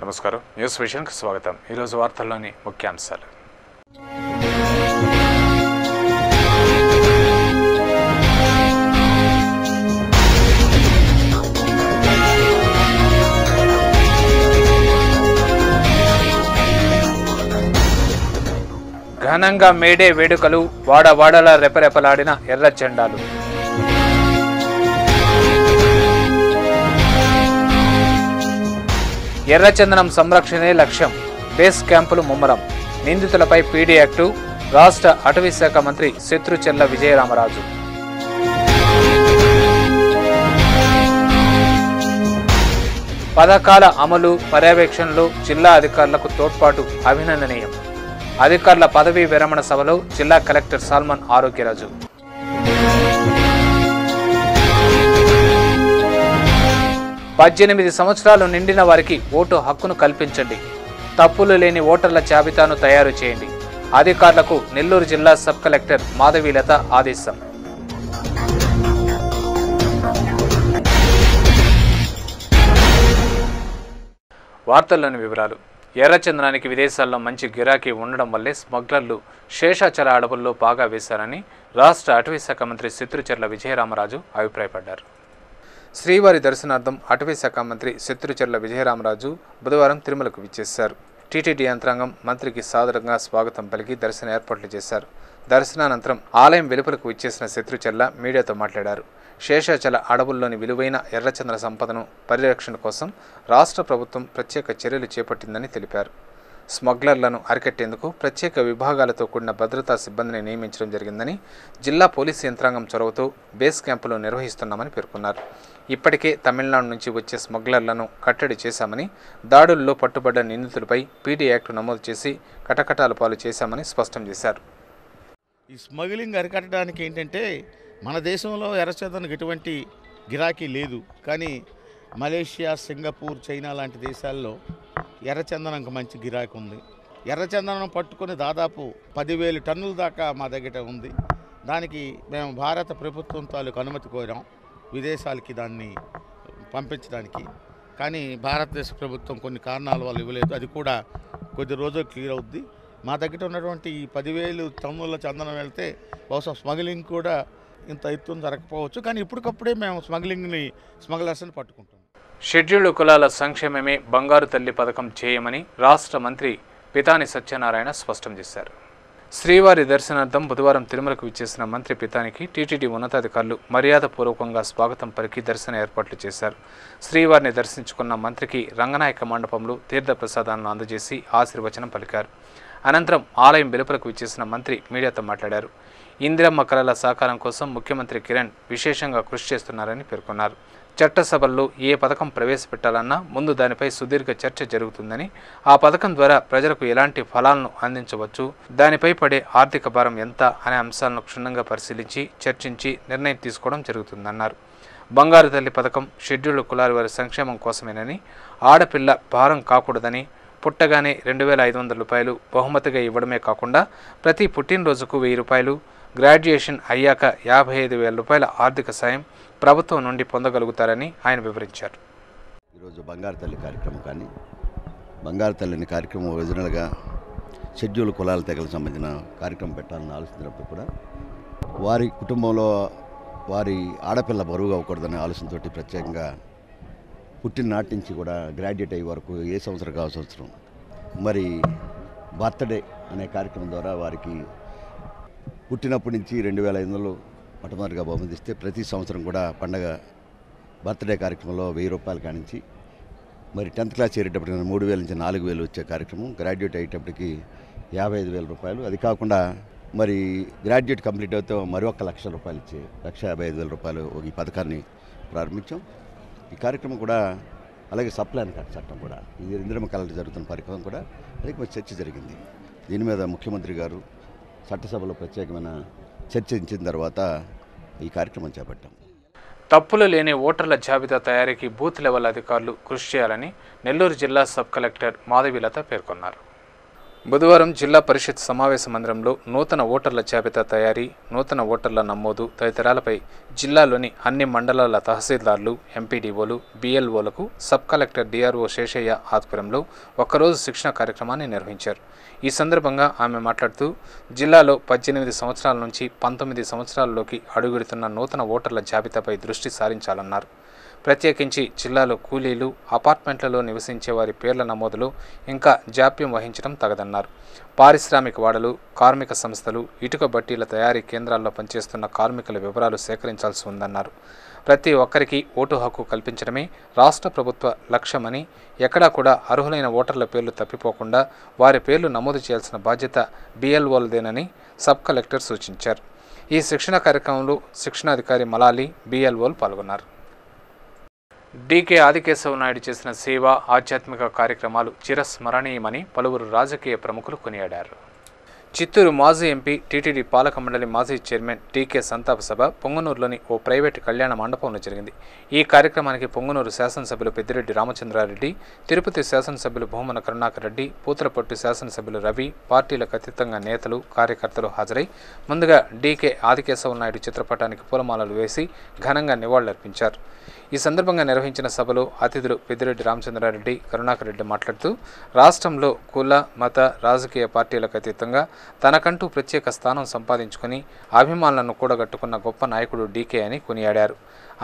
నమస్కారం న్యూస్ విజన్కి స్వాగతం ఈ రోజు వార్తల్లోని ముఖ్యాంశాలు ఘనంగా మేడే వేడుకలు వాడవాడల రెపరెపలాడిన ఎర్ర జెండాలు ఎర్రచందనం సంరక్షణే లక్ష్యం బేస్ క్యాంపులు ముమ్మరం నిందితులపై పీడీ యాక్టు రాష్ట్ర అటవీ శాఖ మంత్రి శత్రుచెర్ల విజయరామరాజు పథకాల అమలు పర్యవేక్షణలో జిల్లా అధికారులకు తోడ్పాటు అభినందనీయం అధికారుల పదవీ విరమణ సభలో జిల్లా కలెక్టర్ సాల్మన్ ఆరోగ్యరాజు 18 సంవత్సరాలు నిండిన వారికి ఓటు హక్కును కల్పించండి తప్పులు లేని ఓటర్ల జాబితాను తయారు చేయండి అధికారులకు నెల్లూరు జిల్లా సబ్ కలెక్టర్ మాధవీలత ఆదేశం వార్తల్లోని వివరాలు ఎర్రచందనానికి విదేశాల్లో మంచి గిరాకీ ఉండడం వల్లే స్మగ్లర్లు శేషాచల అడవుల్లో బాగా వేశారని రాష్ట్ర అటవీ శాఖ మంత్రి శత్రుచెర్ల విజయరామరాజు అభిప్రాయపడ్డారు శ్రీవారి దర్శనార్థం అటవీ శాఖ మంత్రి శత్రుచెర్ల విజయరామరాజు బుధవారం తిరుమలకు విచ్చేశారు టీటీడీ యంత్రాంగం మంత్రికి సాదరంగా స్వాగతం పలికి దర్శన ఏర్పాట్లు చేశారు దర్శనానంతరం ఆలయం వెలుపలకు విచ్చేసిన శత్రుచెర్ల మీడియాతో మాట్లాడారు శేషాచల అడవుల్లోని విలువైన ఎర్రచందన సంపదను పరిరక్షణ కోసం రాష్ట్ర ప్రభుత్వం ప్రత్యేక చర్యలు చేపట్టిందని తెలిపారు స్మగ్లర్లను అరికట్టేందుకు ప్రత్యేక విభాగాలతో కూడిన భద్రతా సిబ్బందిని నియమించడం జరిగిందని జిల్లా పోలీసు యంత్రాంగం చొరవతో బేస్ క్యాంపులు నిర్వహిస్తున్నామని పేర్కొన్నారు ఇప్పటికే తమిళనాడు నుంచి వచ్చే స్మగ్లర్లను కట్టడి చేశామని దాడుల్లో పట్టుబడ్డ నిందితులపై పీడీ యాక్టు నమోదు చేసి కటకటాల పాలు చేశామని స్పష్టం చేశారు ఈ స్మగ్లింగ్ అరికట్టడానికి ఏంటంటే మన దేశంలో ఎర్రచందనకు ఎటువంటి గిరాకీ లేదు కానీ మలేషియా సింగపూర్ చైనా లాంటి దేశాల్లో ఎర్రచందనంకి మంచి గిరాకీ ఉంది ఎర్రచందనం పట్టుకొని దాదాపు 10,000 టన్నుల దాకా మా దగ్గర ఉంది దానికి మేము భారత ప్రభుత్వం తాలూకు అనుమతి కోరాం విదేశాలకి దాన్ని పంపించడానికి కానీ భారతదేశ ప్రభుత్వం కొన్ని కారణాల వల్ల ఇవ్వలేదు అది కూడా కొద్ది రోజులు క్లియర్ అవుద్ది మా దగ్గర ఉన్నటువంటి ఈ 10,000 టన్నుల చందనం వెళ్తే బహుశా స్మగ్లింగ్ కూడా ఇంత ఎత్తున జరగకపోవచ్చు కానీ ఇప్పటికప్పుడే మేము స్మగ్లర్స్ని పట్టుకుంటాం షెడ్యూల్డ్ కులాల సంక్షేమమే బంగారు తల్లి పథకం చేయమని రాష్ట్ర మంత్రి పితాని సత్యనారాయణ స్పష్టం చేశారు శ్రీవారి దర్శనార్థం బుధవారం తిరుమలకు విచ్చేసిన మంత్రి పితానికి టీటీడీ ఉన్నతాధికారులు మర్యాదపూర్వకంగా స్వాగతం పలికి దర్శన ఏర్పాట్లు చేశారు శ్రీవారిని దర్శించుకున్న మంత్రికి రంగనాయక మండపంలో తీర్థప్రసాదాలను అందజేసి ఆశీర్వచనం పలికారు అనంతరం ఆలయం వెలుపలకు విచ్చేసిన మంత్రి మీడియాతో మాట్లాడారు ఇందిరమ్మ కళల సాకారం కోసం ముఖ్యమంత్రి కిరణ్ విశేషంగా కృషి చేస్తున్నారని పేర్కొన్నారు చట్టసభల్లో ఏ పథకం ప్రవేశపెట్టాలన్నా ముందు దానిపై సుదీర్ఘ చర్చ జరుగుతుందని ఆ పథకం ద్వారా ప్రజలకు ఎలాంటి ఫలాలను అందించవచ్చు దానిపై పడే ఆర్థిక భారం ఎంత అనే అంశాలను క్షుణ్ణంగా పరిశీలించి చర్చించి నిర్ణయం తీసుకోవడం జరుగుతుందన్నారు బంగారు తల్లి పథకం షెడ్యూల్డ్ కులాల వారి సంక్షేమం కోసమేనని ఆడపిల్ల భారం కాకూడదని పుట్టగానే 2,500 రూపాయలు బహుమతిగా ఇవ్వడమే కాకుండా ప్రతి పుట్టినరోజుకు 1,000 రూపాయలు గ్రాడ్యుయేషన్ అయ్యాక 55,000 రూపాయల ఆర్థిక సాయం ప్రభుత్వం నుండి పొందగలుగుతారని ఆయన వివరించారు ఈరోజు బంగారు తల్లి కార్యక్రమం కానీ బంగారు తల్లిని కార్యక్రమం ఒరిజినల్గా షెడ్యూల్ కులాల తెగలకు సంబంధించిన కార్యక్రమం పెట్టాలని ఆలోచించినప్పుడు కూడా వారి కుటుంబంలో వారి ఆడపిల్ల బరువు అవ్వకూడదనే ఆలోచనతోటి ప్రత్యేకంగా పుట్టిన నాటి నుంచి కూడా గ్రాడ్యుయేట్ అయ్యే వరకు ఏ సంవత్సరం కావాల్సిన సంవత్సరం మరి బర్త్డే అనే కార్యక్రమం ద్వారా వారికి పుట్టినప్పటి నుంచి 2,500 మొట్టమొదటిగా బహుమతిస్తే ప్రతి సంవత్సరం కూడా పండగ బర్త్డే కార్యక్రమంలో 1,000 రూపాయలు కానించి మరి 10th క్లాస్ చేరేటప్పటికి 3,000 నుంచి 4,000 వచ్చే కార్యక్రమం గ్రాడ్యుయేట్ అయ్యేటప్పటికి 55,000 రూపాయలు అది కాకుండా మరి గ్రాడ్యుయేట్ కంప్లీట్ అవుతే మరి 1,00,000 రూపాయలు ఇచ్చే 1,55,000 రూపాయలు ఈ పథకాన్ని ప్రారంభించాం ఈ కార్యక్రమం కూడా అలాగే సప్లాన్ కార్డు చట్టం కూడా ఇది ఇందిరమ్మ కళలు జరుగుతున్న కార్యక్రమం కూడా అది చర్చ జరిగింది దీని మీద ముఖ్యమంత్రి గారు చట్టసభలో ప్రత్యేకమైన చర్చించిన తర్వాత ఈ కార్యక్రమం చేపట్టాం తప్పులు లేని ఓటర్ల జాబితా తయారీకి బూత్ లెవెల్ అధికారులు కృషి చేయాలని నెల్లూరు జిల్లా సబ్ కలెక్టర్ మాధవీలత పేర్కొన్నారు బుధవారం జిల్లా పరిషత్ సమావేశ మందిరంలో నూతన ఓటర్ల జాబితా తయారీ, నూతన ఓటర్ల నమోదు తదితరాలపై జిల్లాలోని అన్ని మండలాల తహసీల్దార్లు, ఎంపీడీఓలు, బీఎల్ఓలకు సబ్ కలెక్టర్ డిఆర్ఓ శేషయ్య ఆధ్వర్యంలో ఒక్కరోజు శిక్షణ కార్యక్రమాన్ని నిర్వహించారు. ఈ సందర్భంగా ఆమె మాట్లాడుతూ జిల్లాలో 18 సంవత్సరాల నుంచి 19 సంవత్సరాలలోకి అడుగుడుతున్న నూతన ఓటర్ల జాబితాపై దృష్టి సారించాలన్నారు. ప్రత్యేకించి జిల్లాలో కూలీలు, అపార్ట్మెంట్లలో నివసించే వారి పేర్ల నమోదులో ఇంకా జాప్యం వహించడం తగదన్నారు. పారిశ్రామిక వాడలు, కార్మిక సంస్థలు, ఇటుక బట్టీల తయారీ కేంద్రాల్లో పనిచేస్తున్న కార్మికుల వివరాలు సేకరించాల్సి ఉందన్నారు. ప్రతి ఒక్కరికి ఓటు హక్కు కల్పించడమే రాష్ట్ర ప్రభుత్వ లక్ష్యమని, ఎక్కడా కూడా అర్హులైన ఓటర్ల పేర్లు తప్పిపోకుండా వారి పేర్లు నమోదు చేయాల్సిన బాధ్యత బీఎల్ఓలదేనని సబ్ కలెక్టర్ సూచించారు. ఈ శిక్షణ కార్యక్రమంలో శిక్షణాధికారి మలాలి, బీఎల్ఓలు పాల్గొన్నారు. డీకే ఆదికేశవ నాయుడు చేసిన సేవ, ఆధ్యాత్మిక కార్యక్రమాలు చిరస్మరణీయమని పలువురు రాజకీయ ప్రముఖులు కొనియాడారు. చిత్తూరు మాజీ ఎంపీ, టీటీడీ పాలక మండలి మాజీ చైర్మన్ డీకే సంతాప సభ పొంగనూరులోని ఓ ప్రైవేటు కళ్యాణ మండపంలో జరిగింది. ఈ కార్యక్రమానికి పొంగనూరు శాసనసభ్యులు పెద్దిరెడ్డి రామచంద్రారెడ్డి, తిరుపతి శాసనసభ్యులు భూమన కరుణాకర్ రెడ్డి, పూతలపట్టు శాసనసభ్యులు రవి, పార్టీలకు అతీతంగా నేతలు, కార్యకర్తలు హాజరై ముందుగా డీకే ఆదికేశవ నాయుడు చిత్రపటానికి పూలమాలలు వేసి ఘనంగా నివాళులర్పించారు. ఈ సందర్భంగా నిర్వహించిన సభలో అతిథులు పెద్దిరెడ్డి రామచంద్రారెడ్డి, కరుణాకర్ రెడ్డి మాట్లాడుతూ రాష్ట్రంలో కుల, మత, రాజకీయ పార్టీలకు అతీతంగా తనకంటూ ప్రత్యేక స్థానం సంపాదించుకుని అభిమానులను కూడగట్టుకున్న గొప్ప నాయకుడు డీకే అని కొనియాడారు.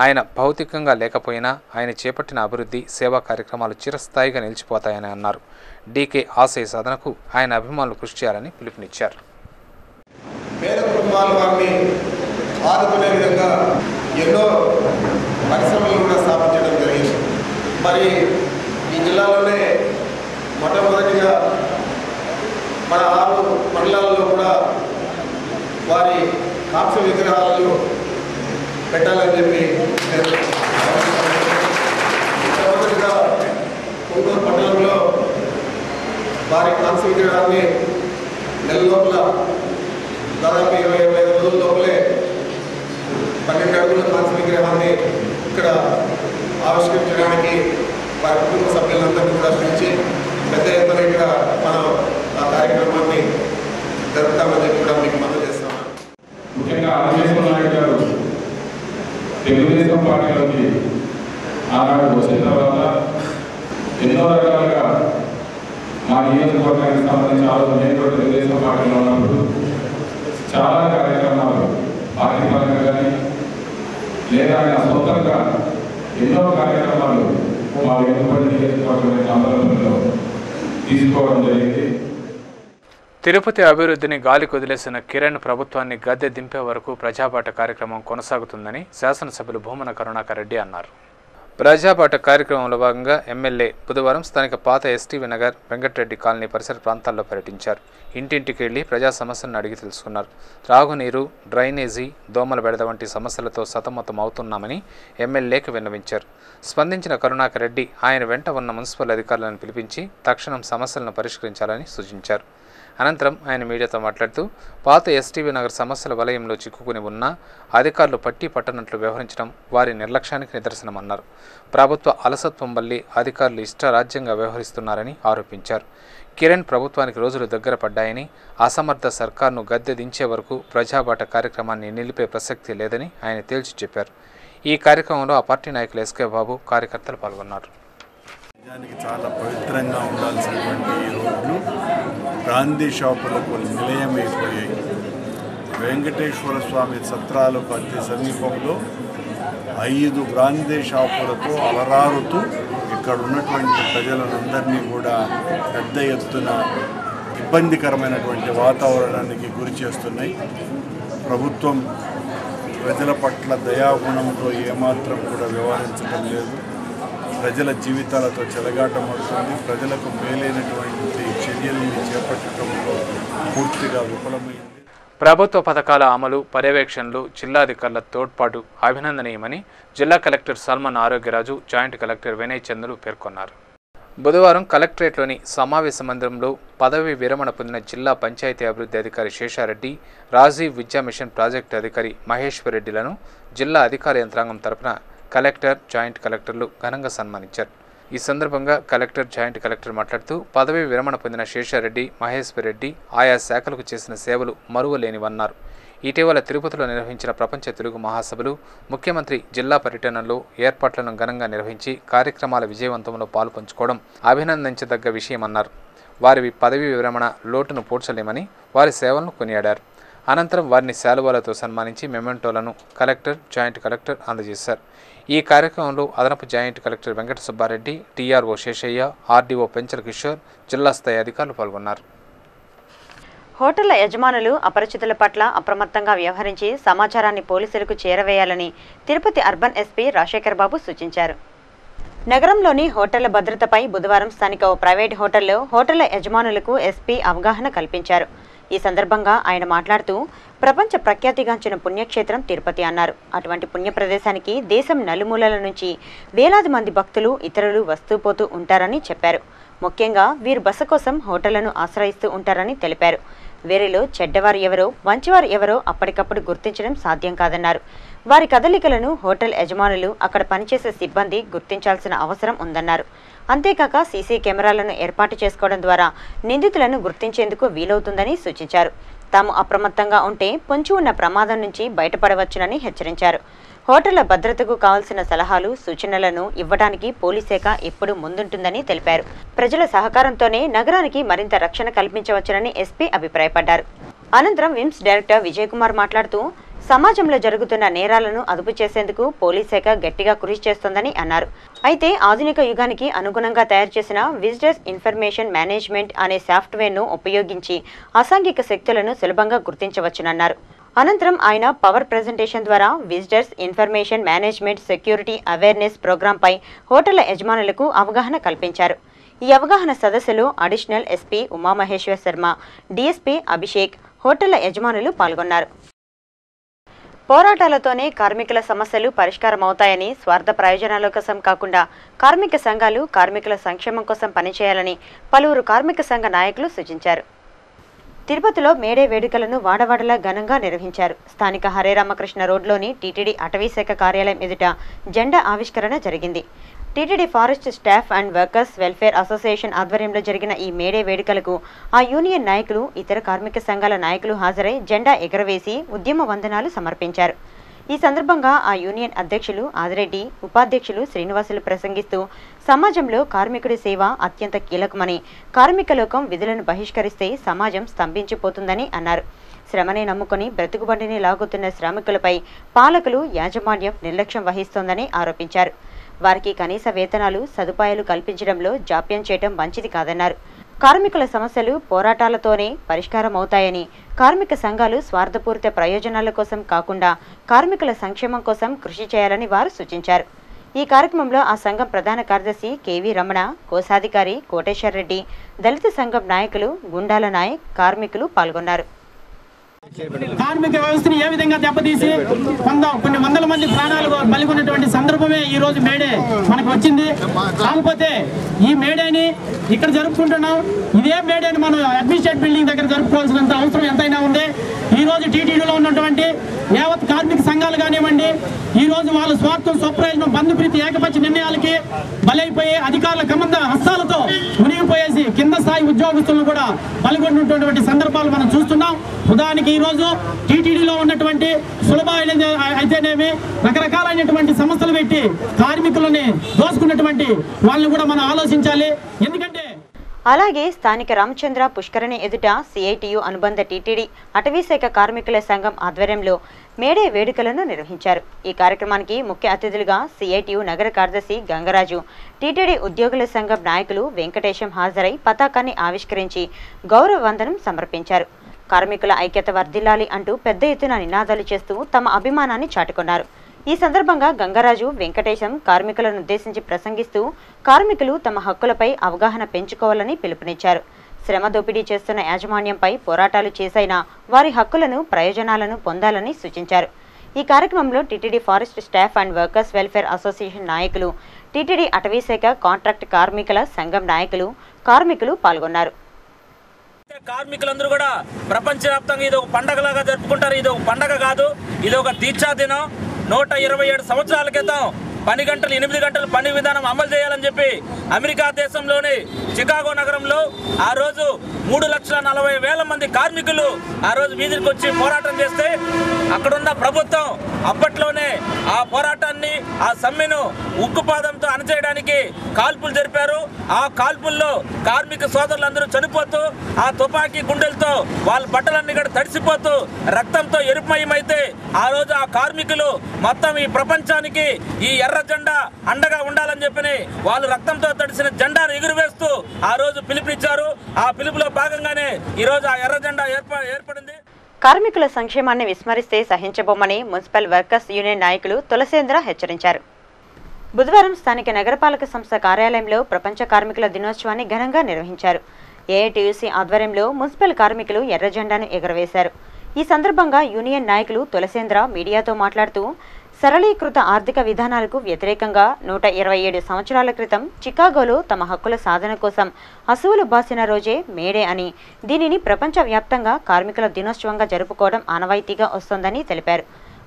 ఆయన భౌతికంగా లేకపోయినా ఆయన చేపట్టిన అభివృద్ధి, సేవా కార్యక్రమాలు చిరస్థాయిగా నిలిచిపోతాయని అన్నారు. డీకే ఆశయ సాధనకు ఆయన అభిమానులు కృషి చేయాలని పిలుపునిచ్చారు. పేద కుటుంబాల వారిని ఆదుకునే విధంగా ఎన్నో పరిశ్రమలు కూడా స్థాపించడం జరిగింది. మరి ఈ జిల్లాలోనే మొట్టమొదటిగా మన 6 మండలాల్లో కూడా వారి కాంస్య విగ్రహాలను పెట్టాలని చెప్పి మొట్టమొదటిగా పొంగూరు పట్టణంలో వారి కాంస్య విగ్రహాన్ని నెల లోపల దాదాపు 20-25 రోజుల లోపలే 12 అడుగుల కాంస్య విగ్రహాన్ని ఇక్కడ ఆవిష్కరించడానికి వారి కుటుంబ సభ్యులందరినీ కూడా పిలిచి పెద్ద ఎత్తున ఇక్కడ మనం ఆ కార్యక్రమాన్ని జరుపుతామని చెప్పి కూడా మీకు మనం చేస్తున్నాం. ముఖ్యంగా ఆదికేశవ నాయుడు గారు తెలుగుదేశం పార్టీలోకి ఆనాడు వచ్చిన తర్వాత ఎన్నో రకాలుగా మా నియోజకవర్గానికి సంబంధించి నేను కూడా తెలుగుదేశం పార్టీలో ఉన్నప్పుడు చాలా కార్యక్రమాలు పార్టీ పరంగా కానీ లేదా ఆయన సొంతంగా ఎన్నో కార్యక్రమాలు మా వెనుకబడి నియోజకవర్గం ఆందోళనలో తీసుకోవడం జరిగింది. తిరుపతి అభివృద్ధిని గాలికి వదిలేసిన కిరణ్ ప్రభుత్వాన్ని గద్దె దింపే వరకు ప్రజాబాట కార్యక్రమం కొనసాగుతుందని శాసనసభ్యులు భూమన కరుణాకర్ రెడ్డి అన్నారు. ప్రజాబాట కార్యక్రమంలో భాగంగా ఎమ్మెల్యే బుధవారం స్థానిక పాత ఎస్టీవీ నగర్, వెంకటరెడ్డి కాలనీ పరిసర ప్రాంతాల్లో పర్యటించారు. ఇంటింటికి వెళ్లి ప్రజా సమస్యలను అడిగి తెలుసుకున్నారు. త్రాగునీరు, డ్రైనేజీ, దోమల బెడద వంటి సమస్యలతో సతమతం అవుతున్నామని ఎమ్మెల్యేకి విన్నవించారు. స్పందించిన కరుణాకర్ రెడ్డి ఆయన వెంట ఉన్న మున్సిపల్ అధికారులను పిలిపించి తక్షణం సమస్యలను పరిష్కరించాలని సూచించారు. అనంతరం ఆయన మీడియాతో మాట్లాడుతూ పాత ఎస్టీవీ నగర్ సమస్యల వలయంలో చిక్కుకుని ఉన్న అధికారులు పట్టి పట్టనట్లు వ్యవహరించడం వారి నిర్లక్ష్యానికి నిదర్శనమన్నారు. ప్రభుత్వ అలసత్వం వల్లే అధికారులు ఇష్టరాజ్యంగా వ్యవహరిస్తున్నారని ఆరోపించారు. కిరణ్ ప్రభుత్వానికి రోజులు దగ్గర పడ్డాయని, అసమర్థ సర్కార్ను గద్దె దించే వరకు ప్రజాబాట కార్యక్రమాన్ని నిలిపే ప్రసక్తి లేదని ఆయన తేల్చి చెప్పారు. ఈ కార్యక్రమంలో ఆ పార్టీ నాయకులు ఎస్కే బాబు, కార్యకర్తలు పాల్గొన్నారు. నిజానికి చాలా పవిత్రంగా ఉండాల్సినటువంటి ఈ రోడ్లు గాంధీ షాపులకు నిలయమైపోయాయి. వెంకటేశ్వర స్వామి సత్రాలకు అతి సమీపంలో 5 గాంధీ షాపులతో అలరారుతూ ఇక్కడ ఉన్నటువంటి ప్రజలందరినీ కూడా పెద్ద ఎత్తున ఇబ్బందికరమైనటువంటి వాతావరణానికి గురి చేస్తున్నాయి. ప్రభుత్వం ప్రజల పట్ల దయాగుణంతో ఏమాత్రం కూడా వ్యవహరించడం లేదు. ప్రజల జీవితాలతో చెలగాటమవుతుంది. ప్రజలకు మేలైనటువంటి చర్యలను చేపట్టడంలో పూర్తిగా విఫలమైంది. ప్రభుత్వ పథకాల అమలు, పర్యవేక్షణలు జిల్లాధికారుల తోడ్పాటు అభినందనీయమని జిల్లా collector Salman Arogyaraju, joint collector Vinay Chandrulu పేర్కొన్నారు. బుధవారం కలెక్టరేట్లోని సమావేశ మందిరంలో పదవి విరమణ పొందిన జిల్లా పంచాయతీ అభివృద్ధి అధికారి శేషారెడ్డి, రాజీవ్ విద్యా మిషన్ ప్రాజెక్టు అధికారి మహేశ్వర్ రెడ్డిలను జిల్లా అధికార యంత్రాంగం తరపున కలెక్టర్, జాయింట్ కలెక్టర్లు ఘనంగా సన్మానించారు. ఈ సందర్భంగా కలెక్టర్, జాయింట్ కలెక్టర్ మాట్లాడుతూ పదవీ విరమణ పొందిన శేషారెడ్డి, మహేశ్వర్ రెడ్డి ఆయా శాఖలకు చేసిన సేవలు మరువలేనివన్నారు. ఇటీవల తిరుపతిలో నిర్వహించిన ప్రపంచ తెలుగు మహాసభలు, ముఖ్యమంత్రి జిల్లా పర్యటనలో ఏర్పాట్లను ఘనంగా నిర్వహించి కార్యక్రమాల విజయవంతంలో పాలుపంచుకోవడం అభినందించదగ్గ విషయమన్నారు. వారి పదవీ విరమణ లోటును పూడ్చలేమని వారి సేవలను కొనియాడారు. అనంతరం వారిని శాలువాలతో సన్మానించి మెమెంటోలను కలెక్టర్, జాయింట్ కలెక్టర్ అందజేశారు. ఈ కార్యక్రమంలో అదనపు joint collector Venkata Subbareddy, TRO Seshaiah, RDO Penchala Kishore, జిల్లా స్థాయి అధికారులు పాల్గొన్నారు. హోటళ్ల యజమానులు అపరిచితుల పట్ల అప్రమత్తంగా వ్యవహరించి సమాచారాన్ని పోలీసులకు చేరవేయాలని తిరుపతి అర్బన్ ఎస్పీ రాజశేఖర్ బాబు సూచించారు. నగరంలోని హోటళ్ల భద్రతపై బుధవారం స్థానిక ఓ ప్రైవేట్ హోటల్లో హోటళ్ల యజమానులకు ఎస్పీ అవగాహన కల్పించారు. ఈ సందర్భంగా ఆయన మాట్లాడుతూ ప్రపంచ ప్రఖ్యాతిగాంచిన పుణ్యక్షేత్రం తిరుపతి అన్నారు. అటువంటి పుణ్య ప్రదేశానికి దేశం నలుమూలల నుంచి వేలాది మంది భక్తులు, ఇతరులు వస్తూ పోతూ ఉంటారని చెప్పారు. ముఖ్యంగా వీరు బస కోసం హోటళ్లను ఆశ్రయిస్తూ ఉంటారని తెలిపారు. వీరిలో చెడ్డవారు ఎవరో, మంచివారు ఎవరో అప్పటికప్పుడు గుర్తించడం సాధ్యం కాదన్నారు. వారి కదలికలను హోటల్ యజమానులు, అక్కడ పనిచేసే సిబ్బంది గుర్తించాల్సిన అవసరం ఉందన్నారు. అంతేకాక సీసీ కెమెరాలను ఏర్పాటు చేసుకోవడం ద్వారా నిందితులను గుర్తించేందుకు వీలవుతుందని సూచించారు. తాము అప్రమత్తంగా ఉంటే పొంచి ఉన్న ప్రమాదం నుంచి బయటపడవచ్చునని హెచ్చరించారు. హోటళ్ల భద్రతకు కావాల్సిన సలహాలు, సూచనలను ఇవ్వడానికి పోలీస్ శాఖ ఎప్పుడూ ముందుంటుందని తెలిపారు. ప్రజల సహకారంతోనే నగరానికి మరింత రక్షణ కల్పించవచ్చునని ఎస్పీ అభిప్రాయపడ్డారు. అనంతరం విమ్స్ డైరెక్టర్ విజయ్ కుమార్ మాట్లాడుతూ సమాజంలో జరుగుతున్న నేరాలను అదుపు చేసేందుకు పోలీస్ శాఖ గట్టిగా కృషి చేస్తోందని అన్నారు. అయితే ఆధునిక యుగానికి అనుగుణంగా తయారు చేసిన విజిటర్స్ ఇన్ఫర్మేషన్ మేనేజ్మెంట్ అనే సాఫ్ట్వేర్ను ఉపయోగించి అసాంఘిక శక్తులను సులభంగా గుర్తించవచ్చునన్నారు. అనంతరం ఆయన పవర్ ప్రెజెంటేషన్ ద్వారా visitors information management security awareness ప్రోగ్రాంపై హోటళ్ల యజమానులకు అవగాహన కల్పించారు. ఈ అవగాహన సదస్సులో additional SP Umamaheswar Sharma, DSP Abhishek, హోటళ్ల యజమానులు పాల్గొన్నారు. పోరాటాలతోనే కార్మికుల సమస్యలు పరిష్కారమవుతాయని, స్వార్థ ప్రయోజనాల కోసం కాకుండా కార్మిక సంఘాలు కార్మికుల సంక్షేమం కోసం పనిచేయాలని పలువురు కార్మిక సంఘ నాయకులు సూచించారు. తిరుపతిలో మేడే వేడుకలను వాడవాడలా ఘనంగా నిర్వహించారు. స్థానిక హరే రామకృష్ణ రోడ్లోని టీటీడీ అటవీశాఖ కార్యాలయం ఎదుట జెండా ఆవిష్కరణ జరిగింది. TTD forest staff and workers welfare association ఆధ్వర్యంలో జరిగిన ఈ మేడే వేడుకలకు ఆ యూనియన్ నాయకులు, ఇతర కార్మిక సంఘాల నాయకులు హాజరై జెండా ఎగరవేసి ఉద్యమ వందనాలు సమర్పించారు. ఈ సందర్భంగా ఆ యూనియన్ అధ్యక్షులు ఆదిరెడ్డి, ఉపాధ్యక్షులు శ్రీనివాసులు ప్రసంగిస్తూ సమాజంలో కార్మికుడి సేవ అత్యంత కీలకమని, కార్మిక లోకం విధులను బహిష్కరిస్తే సమాజం స్తంభించిపోతుందని అన్నారు. శ్రమనే నమ్ముకుని బ్రతుకుబండిని లాగుతున్న శ్రామికులపై పాలకులు, యాజమాన్యం నిర్లక్ష్యం వహిస్తోందని ఆరోపించారు. వారికి కనీస వేతనాలు, సదుపాయాలు కల్పించడంలో జాప్యం చేయడం మంచిది కాదన్నారు. కార్మికుల సమస్యలు పోరాటాలతోనే పరిష్కారమవుతాయని, కార్మిక సంఘాలు స్వార్థపూరిత ప్రయోజనాల కోసం కాకుండా కార్మికుల సంక్షేమం కోసం కృషి చేయాలని వారు సూచించారు. ఈ కార్యక్రమంలో ఆ సంఘం ప్రధాన కార్యదర్శి కేవీ రమణ, కోశాధికారి కోటేశ్వర్ రెడ్డి, దళిత సంఘం నాయకులు గుండాల నాయక్, కార్మికులు పాల్గొన్నారు. కార్మిక వ్యవస్థని ఏ విధంగా దెబ్బతీసి కొన్ని వందల మంది ప్రాణాలు బలిగొన్నటువంటి సందర్భమే ఈ రోజు మేడే మనకు వచ్చింది. కాకపోతే ఈ మేడేని ఇక్కడ జరుపుకుంటున్నాం. ఇదే మేడేని మనం అడ్మినిస్ట్రేటివ్ బిల్డింగ్ దగ్గర జరుపుకోవాల్సినంత అవసరం ఎంతైనా ఉంది. ఈ రోజు టీటీడీలో ఉన్నటువంటి యావత్ కార్మిక సంఘాలు కానివ్వండి, ఈ రోజు వాళ్ళ స్వార్థం, స్వప్రయోజనం, బంధుప్రీతి, ఏకపక్ష నిర్ణయాలకి బలైపోయి అధికారుల కమంద హస్తాలతో మునిగిపోయేసి కింద స్థాయి ఉద్యోగస్తులను కూడా బలిగొన్నటువంటి సందర్భాలు మనం చూస్తున్నాం. ఉదాహరణకి ఈ రోజు టీటీడీలో ఉన్నటువంటి సులభ అయితేనేమి రకరకాలైనటువంటి సంస్థలు పెట్టి కార్మికులని దోసుకున్నటువంటి వాళ్ళని కూడా మనం ఆలోచించాలి. ఎందుకంటే అలాగే స్థానిక రామచంద్ర పుష్కరణి ఎదుట సిఐటియు అనుబంధ టీటీడీ అటవీశాఖ కార్మికుల సంఘం ఆధ్వర్యంలో మేడే వేడుకలను నిర్వహించారు. ఈ కార్యక్రమానికి ముఖ్య అతిథులుగా సిఐటియు నగర కార్యదర్శి గంగరాజు, టీటీడీ ఉద్యోగుల సంఘం నాయకులు వెంకటేశం హాజరై పతాకాన్ని ఆవిష్కరించి గౌరవ వందనం సమర్పించారు. కార్మికుల ఐక్యత వర్ధిల్లాలి అంటూ పెద్ద ఎత్తున నినాదాలు చేస్తూ తమ అభిమానాన్ని చాటుకున్నారు. ఈ సందర్భంగా గంగరాజు, వెంకటేశం కార్మికులను ఉద్దేశించి ప్రసంగిస్తూ కార్మికులు తమ హక్కులపై అవగాహన పెంచుకోవాలని పిలుపునిచ్చారు. శ్రమ దోపిడీ చేస్తున్న యాజమాన్యంపై పోరాటాలు చేసైనా వారి హక్కులను, ప్రయోజనాలను పొందాలని సూచించారు. ఈ కార్యక్రమంలో TTD forest staff and workers welfare association నాయకులు, టీటీడీ అటవీశాఖ కాంట్రాక్ట్ కార్మికుల సంఘం నాయకులు, కార్మికులు పాల్గొన్నారు. కార్మికులందరూ కూడా ప్రపంచవ్యాప్తంగా ఇది ఒక పండగలాగా జరుపుకుంటారు. ఇది ఒక పండగ కాదు, ఇది ఒక దీక్షా దినం. 127 సంవత్సరాల క్రితం 8 గంటల పని విధానం అమలు చేయాలని చెప్పి అమెరికా దేశంలోని చికాగో నగరంలో ఆ రోజు 3,40,000 మంది కార్మికులు ఆ రోజు వీధికి వచ్చి పోరాటం చేస్తే అక్కడున్న ప్రభుత్వం అప్పట్లోనే ఆ పోరాటాన్ని ఆ సమ్మెను ఉక్కుపాదంతో అణచేయడానికి కాల్పులు జరిపారు. ఆ కాల్పుల్లో కార్మిక సోదరులందరూ చనిపోతూ ఆ తుపాకీ గుండెలతో వాళ్ళ బట్టలన్నీ కూడా తడిసిపోతూ రక్తంతో ఎరుపుమయమైతే ఆ రోజు ఆ కార్మికులు మొత్తం ఈ ప్రపంచానికి ఈ ఎర్ర జెండా అండగా ఉండాలని చెప్పి వాళ్ళు రక్తంతో తడిసిన జెండాను ఎగురవేస్తూ ఆ రోజు పిలుపునిచ్చారు. ఆ పిలుపులో భాగంగానే ఈ రోజు ఆ ఎర్ర జెండా ఏర్పడింది. కార్మికుల సంక్షేమాన్ని విస్మరిస్తే సహించబోమని మున్సిపల్ వర్కర్స్ యూనియన్ నాయకులు తులసేంద్ర హెచ్చరించారు. బుధవారం స్థానిక నగరపాలక సంస్థ కార్యాలయంలో ప్రపంచ కార్మికుల దినోత్సవాన్ని ఘనంగా నిర్వహించారు. ఏఐటీయూసీ ఆధ్వర్యంలో మున్సిపల్ కార్మికులు ఎర్ర జెండాను ఎగురవేశారు. ఈ సందర్భంగా యూనియన్ నాయకులు తులసేంద్ర మీడియాతో మాట్లాడుతూ సరళీకృత ఆర్థిక విధానాలకు వ్యతిరేకంగా 127 సంవత్సరాల క్రితం చికాగోలో తమ హక్కుల సాధన కోసం అసువులు బాసిన రోజే మేడే అని, దీనిని ప్రపంచవ్యాప్తంగా కార్మికుల దినోత్సవంగా జరుపుకోవడం ఆనవాయితీగా వస్తోందని తెలిపారు.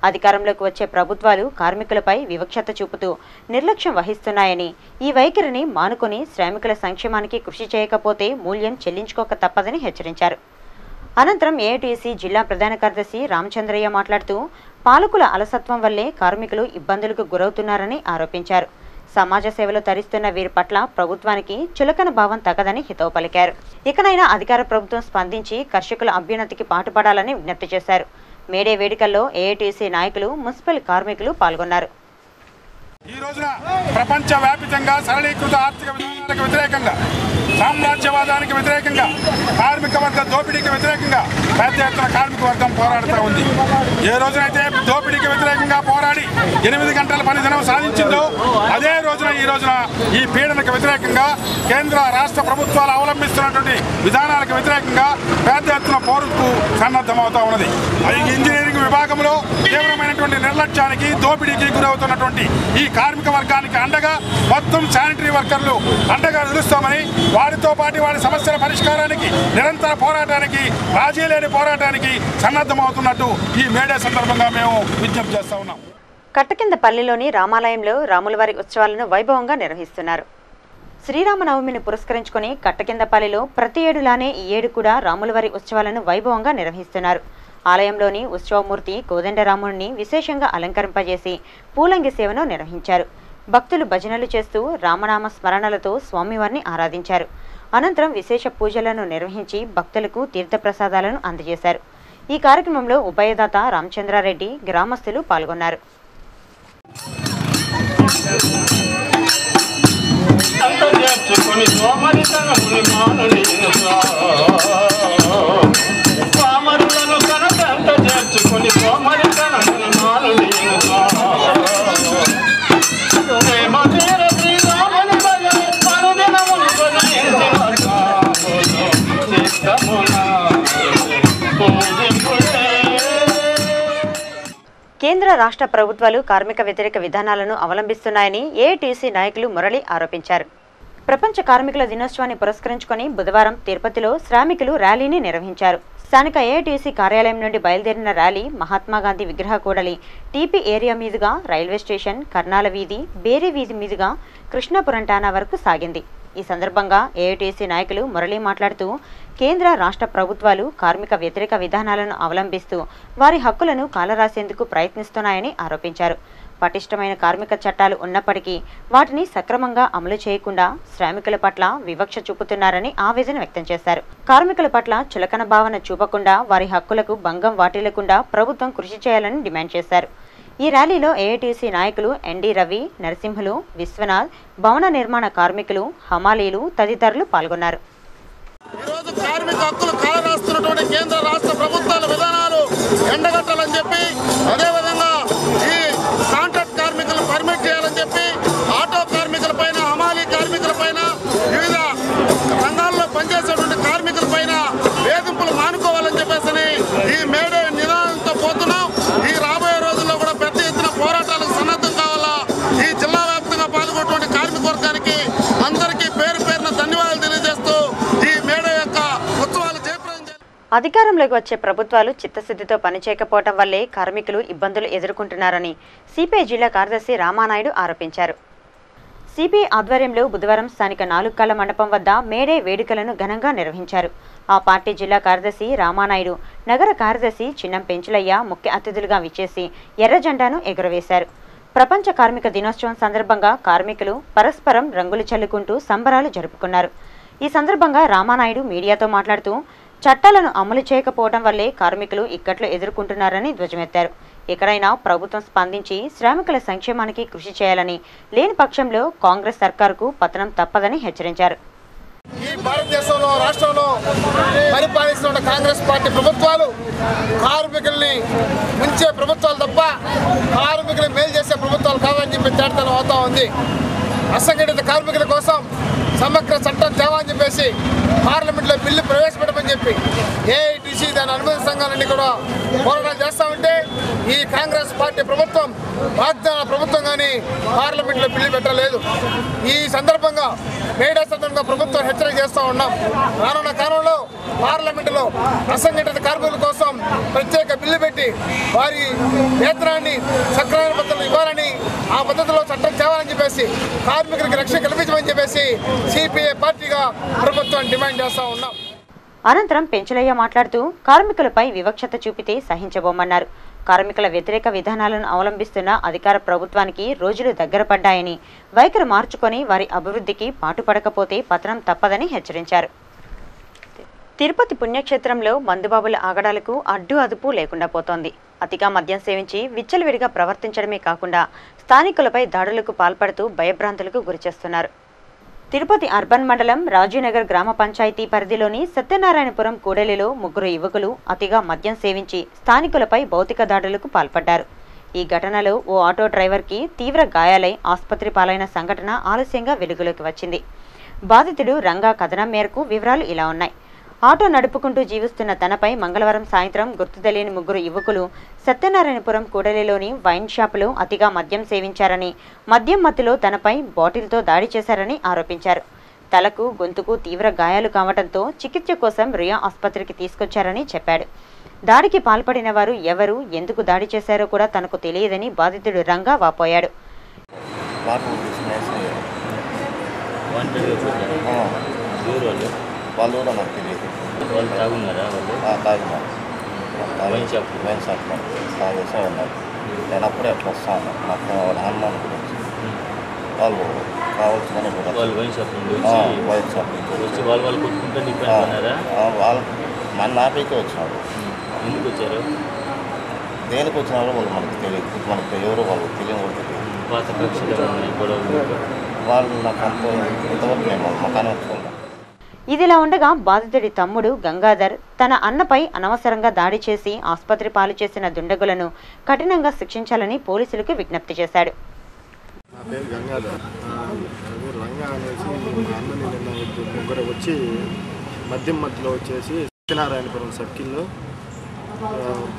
అధికారంలోకి వచ్చే ప్రభుత్వాలు కార్మికులపై వివక్షత చూపుతూ నిర్లక్ష్యం వహిస్తున్నాయని, ఈ వైఖరిని మానుకొని శ్రామికుల సంక్షేమానికి కృషి చేయకపోతే మూల్యం చెల్లించుకోక తప్పదని హెచ్చరించారు. అనంతరం ఏఐటీసీ జిల్లా ప్రధాన కార్యదర్శి రామచంద్రయ్య మాట్లాడుతూ పాలకుల అలసత్వం వల్లే కార్మికులు ఇబ్బందులకు గురవుతున్నారని ఆరోపించారు. సమాజ సేవలో తరిస్తున్న వీరి పట్ల ప్రభుత్వానికి చులకన భావం తగదని హితవు పలికారు. ఇకనైనా అధికార ప్రభుత్వం స్పందించి కర్షకుల అభ్యున్నతికి పాటుపడాలని విజ్ఞప్తి చేశారు. మేడే వేడుకల్లో ఏఐటీసీ నాయకులు, మున్సిపల్ కార్మికులు పాల్గొన్నారు. ఈ రోజున ప్రపంచవ్యాప్తంగా సరళీకృత ఆర్థిక విధానాలకు వ్యతిరేకంగా, సామ్రాజ్యవాదానికి వ్యతిరేకంగా, కార్మిక వర్గ దోపిడీకి వ్యతిరేకంగా పెద్ద ఎత్తున కార్మిక వర్గం పోరాడుతూ ఉంది. ఏ రోజునైతే దోపిడీకి వ్యతిరేకంగా పోరాడి 8 గంటల పని దినం సాధించిందో అదే రోజున ఈ రోజున ఈ పీడనకు వ్యతిరేకంగా కేంద్ర రాష్ట్ర ప్రభుత్వాలు అవలంబిస్తున్నటువంటి విధానాలకు వ్యతిరేకంగా పెద్ద ఎత్తున పోరుకు సన్నద్ధమవుతూ ఉన్నది. ఇంజనీరింగ్ విభాగంలో తీవ్రమైనటువంటి నిర్లక్ష్యానికి, దోపిడీకి గురవుతున్నటువంటి ఈ కార్మిక వర్గానికి అండగా మొత్తం శానిటరీ వర్కర్లు అండగా నిలుస్తామని, వారితో పాటు వారి సమస్యల పరిష్కారానికి నిరంతర పోరాటానికి, రాజీ లేని పోరాటానికి సన్నద్ధమవుతున్నట్టు ఈ మేడే సందర్భంగా మేము విజ్ఞప్తి చేస్తా ఉన్నాం. కట్టకిందపల్లిలోని రామాలయంలో రాములవారి ఉత్సవాలను వైభవంగా నిర్వహిస్తున్నారు. శ్రీరామనవమిని పురస్కరించుకుని కట్టకిందపల్లిలో ప్రతి ఏడులానే ఈ ఏడు కూడా రాములవారి ఉత్సవాలను వైభవంగా నిర్వహిస్తున్నారు. ఆలయంలోని ఉత్సవమూర్తి కోదండరాముడిని విశేషంగా అలంకరింపజేసి పూలంగి సేవను నిర్వహించారు. భక్తులు భజనలు చేస్తూ రామనామ స్మరణలతో స్వామివారిని ఆరాధించారు. అనంతరం విశేష పూజలను నిర్వహించి భక్తులకు తీర్థప్రసాదాలను అందజేశారు. ఈ కార్యక్రమంలో ఉభయదాత రామచంద్రారెడ్డి, గ్రామస్తులు పాల్గొన్నారు. కేంద్ర రాష్ట్ర ప్రభుత్వాలు కార్మిక వ్యతిరేక విధానాలను అవలంబిస్తున్నాయని ఏఐటీసీ నాయకులు మురళి ఆరోపించారు. ప్రపంచ కార్మికుల దినోత్సవాన్ని పురస్కరించుకొని బుధవారం తిరుపతిలో శ్రామికులు ర్యాలీని నిర్వహించారు. స్థానిక ఏఐటీసీ కార్యాలయం నుండి బయలుదేరిన ర్యాలీ మహాత్మాగాంధీ విగ్రహ కూడలి, టీపీ ఏరియా మీదుగా రైల్వే స్టేషన్, కర్నాల వీధి, బేరీ వీధి మీదుగా కృష్ణాపురం టానా వరకు సాగింది. ఈ సందర్భంగా ఏఐటీసీ నాయకులు మురళి మాట్లాడుతూ కేంద్ర రాష్ట్ర ప్రభుత్వాలు కార్మిక వ్యతిరేక విధానాలను అవలంబిస్తూ వారి హక్కులను కాలరాసేందుకు ప్రయత్నిస్తున్నాయని ఆరోపించారు. పటిష్టమైన కార్మిక చట్టాలు ఉన్నప్పటికీ వాటిని సక్రమంగా అమలు చేయకుండా శ్రామికుల పట్ల వివక్ష చూపుతున్నారని ఆవేదన వ్యక్తం చేశారు. కార్మికుల పట్ల చులకన భావన చూపకుండా వారి హక్కులకు భంగం వాటిల్లకుండా ప్రభుత్వం కృషి చేయాలని డిమాండ్ చేశారు. ఈ ర్యాలీలో ఏఐటీసీ నాయకులు ఎన్డి రవి, నరసింహులు, విశ్వనాథ్, భవన నిర్మాణ కార్మికులు, హమాలీలు తదితరులు పాల్గొన్నారు. ఈరోజు కార్మిక హక్కులు కాలరాస్తున్నటువంటి కేంద్ర రాష్ట్ర ప్రభుత్వాల విధానాలు ఎండగట్టాలని చెప్పి, అదేవిధంగా ఈ కాంట్రాక్ట్ కార్మికులను పర్మిట్ చేయాలని చెప్పి, ఆటో కార్మికులపైన, హమాలీ కార్మికులపైన, వివిధ రంగాల్లో పనిచేసేటువంటి కార్మికులపైన వేధింపులు మానుకోవాలని చెప్పేసి ఈ మేడే నిదానంతో పోతున్నాం. ఈ రాబోయే రోజుల్లో కూడా పెద్ద ఎత్తున పోరాటాలకు సన్నద్ధం కావాలా. ఈ జిల్లా వ్యాప్తంగా పాల్గొన్నటువంటి కార్మిక వర్గానికి అందరికీ పేరు పేరున ధన్యవాదాలు తెలియజేస్తూ ఈ మేడే యొక్క ఉత్సవాలు జయప్రదం. అధికారంలోకి వచ్చే ప్రభుత్వాలు చిత్తశుద్ధితో పనిచేయకపోవడం వల్లే కార్మికులు ఇబ్బందులు ఎదుర్కొంటున్నారని సిపిఐ జిల్లా కార్యదర్శి రామానాయుడు ఆరోపించారు. సిపిఐ ఆధ్వర్యంలో బుధవారం స్థానిక 4 కాళ్ల మండపం వద్ద మేడే వేడుకలను ఘనంగా నిర్వహించారు. ఆ పార్టీ జిల్లా కార్యదర్శి రామానాయుడు, నగర కార్యదర్శి చిన్నం పెంచులయ్య ముఖ్య అతిథులుగా విచ్చేసి ఎర్ర జెండాను ఎగురవేశారు. ప్రపంచ కార్మిక దినోత్సవం సందర్భంగా కార్మికులు పరస్పరం రంగులు చల్లుకుంటూ సంబరాలు జరుపుకున్నారు. ఈ సందర్భంగా రామానాయుడు మీడియాతో మాట్లాడుతూ చట్టాలను అమలు చేయకపోవడం వల్లే కార్మికులు ఇక్కట్లు ఎదుర్కొంటున్నారని ధ్వజమెత్తారు. ఎక్కడైనా ప్రభుత్వం స్పందించి శ్రామికుల సంక్షేమానికి కృషి చేయాలని, లేని పక్షంలో కాంగ్రెస్ సర్కారుకు పతనం తప్పదని హెచ్చరించారు. ఈ భారతదేశంలో రాష్ట్రంలో పరిపాలిస్తున్న కాంగ్రెస్ పార్టీ ప్రభుత్వాలు కార్మికుల్ని ముంచే ప్రభుత్వాలు తప్ప కార్మికులు మేలు చేసే ప్రభుత్వాలు కాదని చెప్పి తేటతనం అవుతా ఉంది. అసంఘటిత కార్మికుల కోసం సమగ్ర చట్టం తేవాలని చెప్పేసి పార్లమెంట్లో బిల్లు ప్రవేశపెట్టమని చెప్పి ఏఐటీసీ దాని అనుబంధ సంఘాలన్నీ కూడా పోరాటాలు చేస్తూ ఉంటే ఈ కాంగ్రెస్ పార్టీ ప్రభుత్వం వాగ్దాన ప్రభుత్వం కానీ పార్లమెంట్లో బిల్లు పెట్టలేదు. ఈ సందర్భంగా మేడా సందర్భంగా ప్రభుత్వం హెచ్చరిక చేస్తూ ఉన్నాం. రానున్న కాలంలో పార్లమెంటులో అసంఘటిత కార్మికుల కోసం ప్రత్యేక బిల్లు పెట్టి వారి వేతనాన్ని సక్రమైన పద్ధతిలో ఇవ్వాలని, ఆ పద్ధతిలో చట్టం తేవాలని చెప్పేసి కార్మికులకు రక్షణ కల్పించమని చెప్పేసి సిపిఐ పార్టీగా ప్రభుత్వం డిమాండ్ చేస్తూ ఉన్నాం. అనంతరం పెంచులయ్య మాట్లాడుతూ కార్మికులపై వివక్షత చూపితే సహించబోమన్నారు. కార్మికుల వ్యతిరేక విధానాలను అవలంబిస్తున్న అధికార ప్రభుత్వానికి రోజులు దగ్గర పడ్డాయని, వైఖరి మార్చుకొని వారి అభివృద్ధికి పాటుపడకపోతే పతనం తప్పదని హెచ్చరించారు. తిరుపతి పుణ్యక్షేత్రంలో మందుబాబుల ఆగడాలకు అడ్డు అదుపు లేకుండా పోతోంది. అతిగా మద్యం సేవించి విచ్చలవిడిగా ప్రవర్తించడమే కాకుండా స్థానికులపై దాడులకు పాల్పడుతూ భయభ్రాంతులకు గురిచేస్తున్నారు. తిరుపతి అర్బన్ మండలం రాజీనగర్ గ్రామ పంచాయతీ పరిధిలోని సత్యనారాయణపురం కూడలిలో 3 యువకులు అతిగా మద్యం సేవించి స్థానికులపై భౌతిక దాడులకు పాల్పడ్డారు. ఈ ఘటనలో ఓ ఆటో డ్రైవర్కి తీవ్ర గాయాలై ఆసుపత్రి పాలైన సంఘటన ఆలస్యంగా వెలుగులోకి వచ్చింది. బాధితుడు రంగా కథనం మేరకు వివరాలు ఇలా ఉన్నాయి. ఆటో నడుపుకుంటూ జీవిస్తున్న తనపై మంగళవారం సాయంత్రం గుర్తు తెలియని 3 యువకులు సత్యనారాయణపురం కూడలిలోని వైన్ షాపులో అతిగా మద్యం సేవించారని, మద్యం మత్తులో తనపై బాటిల్తో దాడి చేశారని ఆరోపించారు. తలకు, గొంతుకు తీవ్ర గాయాలు కావడంతో చికిత్స కోసం రియా ఆసుపత్రికి తీసుకొచ్చారని చెప్పాడు. దాడికి పాల్పడిన వారు ఎవరు, ఎందుకు దాడి చేశారో కూడా తనకు తెలియదని బాధితుడు రంగా వాపోయాడు. వాళ్ళు కూడా నాకు తెలియదు. వాళ్ళు తాగున్నారా? వాళ్ళు తాగున్నారు. వైన్ షాప్ తాగేసే ఉన్నారు. నేను అప్పుడే వస్తా ఉన్నాను. నాకు వాళ్ళ హనుమాన్ గురించి వాళ్ళు కావాల్సిన వైన్ షాప్ వచ్చి వాళ్ళు కొట్టుకుంటే వాళ్ళు మన నాపైతే వచ్చినారు. ఎందుకు వచ్చారు, దేనికి వచ్చినారో వాళ్ళు మనకు తెలియదు. మనకు ఎవరో వాళ్ళు తెలియని తెలియదు. పాత కక్షలు వాళ్ళు నాకు అంత ఇంతవరకు నేను మకానే వచ్చుకున్నాను. ఇదిలా ఉండగా బాధితుడి తమ్ముడు గంగాధర్ తన అన్నపై అనవసరంగా దాడి చేసి ఆసుపత్రి పాలు చేసిన దుండగులను కఠినంగా శిక్షించాలని పోలీసులకు విజ్ఞప్తి చేశాడు. నా పేరు గంగాధర్. రంగా అనేసి మా అన్నని నిన్న 3 వచ్చి మద్యం మధ్యలో వచ్చేసి సత్యనారాయణపురం సర్కిల్లో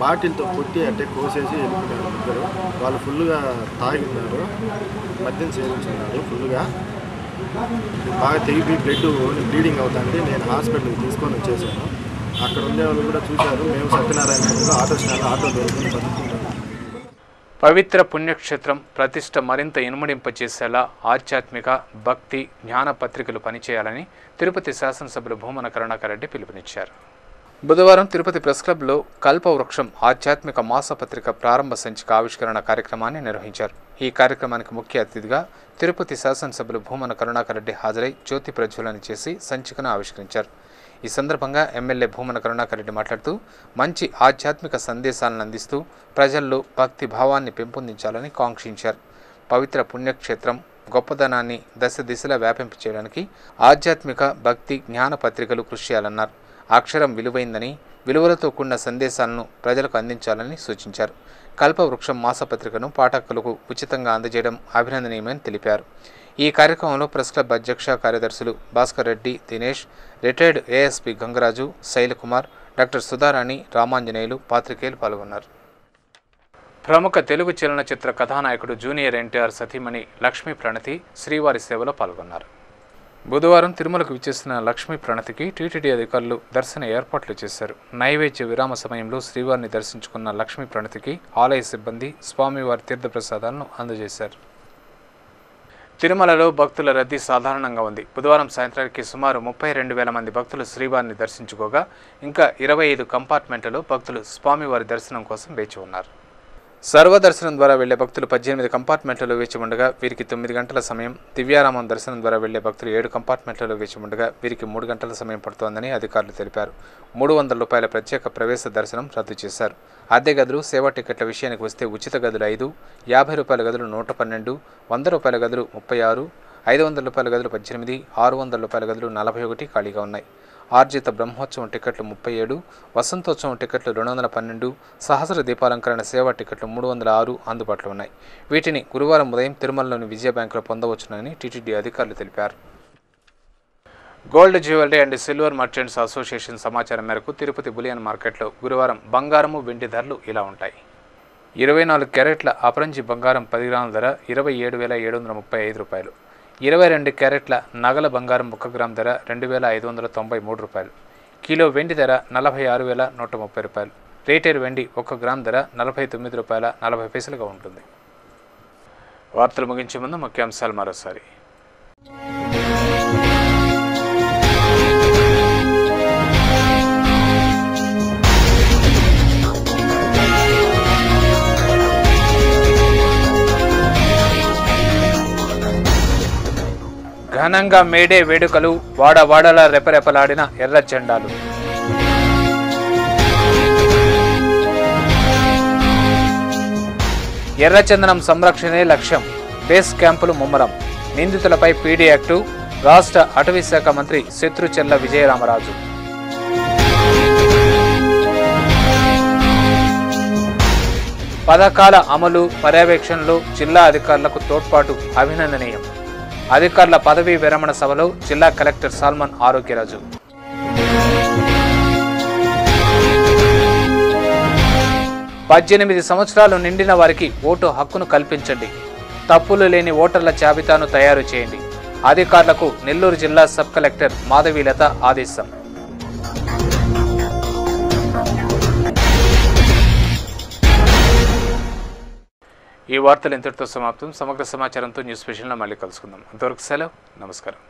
బాటిల్తో కొట్టి అంటే కోసేసి వెళ్ళిపోయినారు 2. వాళ్ళు ఫుల్గా తాగినారు, మద్యం సేవించున్నారు ఫుల్గా. బాగా తెగి బ్లీడింగ్ అవుతుంది. నేను హాస్పిటల్కి తీసుకొని వచ్చేసాను. అక్కడ ఉండే వాళ్ళు కూడా చూశారు. మేము సత్యనారాయణపురంలో ఆటో స్టాండ్ ఆటో దొరుకుతుంది బతుకుంటాము. పవిత్ర పుణ్యక్షేత్రం ప్రతిష్ట మరింత ఇనుమడింపచేసేలా ఆధ్యాత్మిక, భక్తి, జ్ఞాన పత్రికలు పనిచేయాలని తిరుపతి శాసనసభ్యులు భూమన కరుణాకర్ రెడ్డి పిలుపునిచ్చారు. బుధవారం తిరుపతి ప్రెస్ క్లబ్లో కల్పవృక్షం ఆధ్యాత్మిక మాసపత్రిక ప్రారంభ సంచిక ఆవిష్కరణ కార్యక్రమాన్ని నిర్వహించారు. ఈ కార్యక్రమానికి ముఖ్య అతిథిగా తిరుపతి శాసనసభ్యులు భూమన కరుణాకర్ రెడ్డి హాజరై జ్యోతి ప్రజ్వలన చేసి సంచికను ఆవిష్కరించారు. ఈ సందర్భంగా ఎమ్మెల్యే భూమన కరుణాకర్ రెడ్డి మాట్లాడుతూ మంచి ఆధ్యాత్మిక సందేశాలను అందిస్తూ ప్రజల్లో భక్తి భావాన్ని పెంపొందించాలని కాంక్షించారు. పవిత్ర పుణ్యక్షేత్రం గొప్పదనాన్ని దశ దిశలా వ్యాపింప చేయడానికి ఆధ్యాత్మిక, భక్తి, జ్ఞాన పత్రికలు కృషి చేయాలన్నారు. అక్షరం విలువైందని, విలువలతో కూడిన సందేశాలను ప్రజలకు అందించాలని సూచించారు. కల్పవృక్షం మాసపత్రికను పాఠకులకు ఉచితంగా అందజేయడం అభినందనీయమని తెలిపారు. ఈ కార్యక్రమంలో ప్రెస్ క్లబ్ అధ్యక్ష కార్యదర్శులు Bhaskar Reddy, Dinesh, retired ASP Gangaraju, Sailakumar, doctor Sudharani, Ramanjaneyulu, పాత్రికేయులు పాల్గొన్నారు. ప్రముఖ తెలుగు చలనచిత్ర కథానాయకుడు జూనియర్ ఎన్టీఆర్ సతీమణి లక్ష్మీ ప్రణతి శ్రీవారి సేవలో పాల్గొన్నారు. బుధవారం తిరుమలకు విచ్చేసిన లక్ష్మీ ప్రణతికి టీటీడీ అధికారులు దర్శన ఏర్పాట్లు చేశారు. నైవేద్య విరామ సమయంలో శ్రీవారిని దర్శించుకున్న లక్ష్మీ ప్రణతికి ఆలయ సిబ్బంది స్వామివారి తీర్థప్రసాదాలను అందజేశారు. తిరుమలలో భక్తుల రద్దీ సాధారణంగా ఉంది. బుధవారం సాయంత్రానికి సుమారు 32,000 మంది భక్తులు శ్రీవారిని దర్శించుకోగా ఇంకా 25 కంపార్ట్మెంట్లలో భక్తులు స్వామివారి దర్శనం కోసం వేచి ఉన్నారు. సర్వదర్శనం ద్వారా వెళ్లే భక్తులు 18 కంపార్ట్మెంట్లలో వేచి ఉండగా వీరికి 9 గంటల సమయం, దివ్యారామం దర్శనం ద్వారా వెళ్లే భక్తులు 7 కంపార్ట్మెంట్లలో వేచి ఉండగా వీరికి 3 గంటల సమయం పడుతోందని అధికారులు తెలిపారు. 300 రూపాయల ప్రత్యేక ప్రవేశ దర్శనం రద్దు చేశారు. అద్దె గదులు, సేవా టికెట్ల విషయానికి వస్తే ఉచిత గదులు 5, 50 రూపాయల గదులు 112, 100 రూపాయల గదులు 36, 500 రూపాయల గదులు 18, 600 రూపాయల గదులు 41 ఖాళీగా ఉన్నాయి. ఆర్జిత బ్రహ్మోత్సవం టికెట్లు 37, వసంతోత్సవం టికెట్లు 212, సహస్ర దీపాలంకరణ సేవా టికెట్లు 306 అందుబాటులో ఉన్నాయి. వీటిని గురువారం ఉదయం తిరుమలలోని విజయ బ్యాంకులో పొందవచ్చునని టీటీడీ అధికారులు తెలిపారు. Gold jewellery and silver merchants association సమాచారం మేరకు తిరుపతి బులియన్ మార్కెట్లో గురువారం బంగారము, వెండి ధరలు ఇలా ఉంటాయి. 24 క్యారెట్ల అపరంజి బంగారం 10 గ్రాముల ధర 27,735 రూపాయలు. 22 క్యారెట్ల నగల బంగారం 1 గ్రామ్ ధర 2,593 రూపాయలు. కిలో వెండి ధర 46,130 రూపాయలు. లీటర్ వెండి 1 గ్రామ్ ధర 49 రూపాయల 40 పైసలుగా ఉంటుంది. వార్తలు ముగించే ముందు ముఖ్యాంశాలు మరోసారి. ఘనంగా మేడే వేడుకలు, వాడవాడలా రెపరెపలాడిన ఎర్ర జెండాలు. ఎర్రచందనం సంరక్షణే లక్ష్యం, బేస్ క్యాంపులు ముమ్మరం. నిందితులపై పీడీ యాక్టు, రాష్ట్ర అటవీ శాఖ మంత్రి శత్రుచెల్ల విజయరామరాజు. పథకాల అమలు, పర్యవేక్షణలో జిల్లా అధికారులకు తోడ్పాటు అభినందనీయం. అధికారుల పదవీ విరమణ సభలో జిల్లా కలెక్టర్ సాల్మన్ ఆరోగ్యరాజు. పద్దెనిమిది సంవత్సరాలు నిండిన వారికి ఓటు హక్కును కల్పించండి. తప్పులు లేని ఓటర్ల జాబితాను తయారు చేయండి. అధికారులకు నెల్లూరు జిల్లా సబ్ కలెక్టర్ మాధవీలత ఆదేశం. ఈ వార్తలు ఇంతటితో సమాప్తం. సమగ్ర సమాచారంతో న్యూస్ స్పెషల్లో మళ్ళీ కలుసుకుందాం. అంతవరకు సెలవు. నమస్కారం.